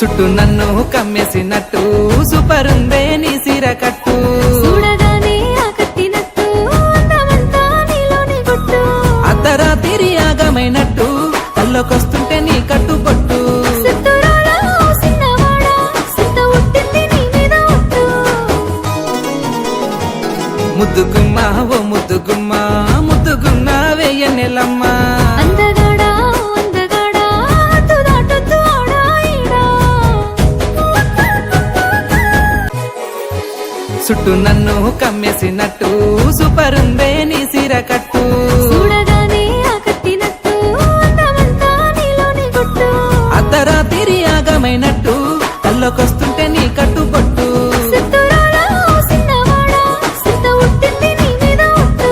చుట్టూ నన్ను కమ్మేసినట్టు సూపరుందే నీ సీర కట్టు చూడగానే ఆకట్టినట్టు అందమంతా నీలోని గుట్టు అర్ధరాత్రి ఆగమైనట్టు కళ్ళకొస్తుంటే నీ కట్టుబొట్టు సిత్తురాలా ఓ సిన్నవాడా సిత్త ఉట్టింది నీ మీద ఒట్టు ముద్దుగుమ్మ ఓ ముద్దుగుమ్మ ముద్దుగున్న వేయనెలమ్మ అందగాడా ఓ అందగాడా హద్దు దాటొద్దు ఆడా ఈడా చుట్టూ నన్ను కమ్మేసినట్టు సూపరుందే నీ సీర కట్టు చూడగానే ఆకట్టినట్టు అందమంతా నీలోని గుట్టు అర్ధరాత్రి ఆగమైనట్టు కళ్ళకొస్తుంటే నీ కట్టుబొట్టు సిత్తురాలా ఓ సిన్నవాడా సిత్త ఉట్టింది నీ మీద ఒట్టు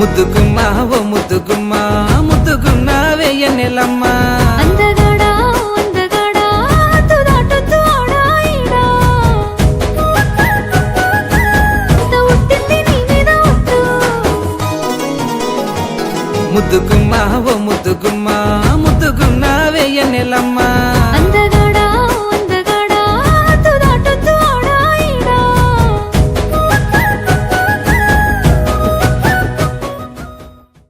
ముద్దుగుమ్మ ఓ ముద్దుగుమ్మ ముద్దుగున్న వేయనెలమ్మ అందగాడా ఓ అందగాడా హద్దు దాటొద్దు ఆడా ఈడా సిత్త ఉట్టింది నీ మీద ఒట్టు ముద్దుగుమ్మ ఓ ముద్దుగుమ్మ ముద్దుగున్న వేయనెలమ్మ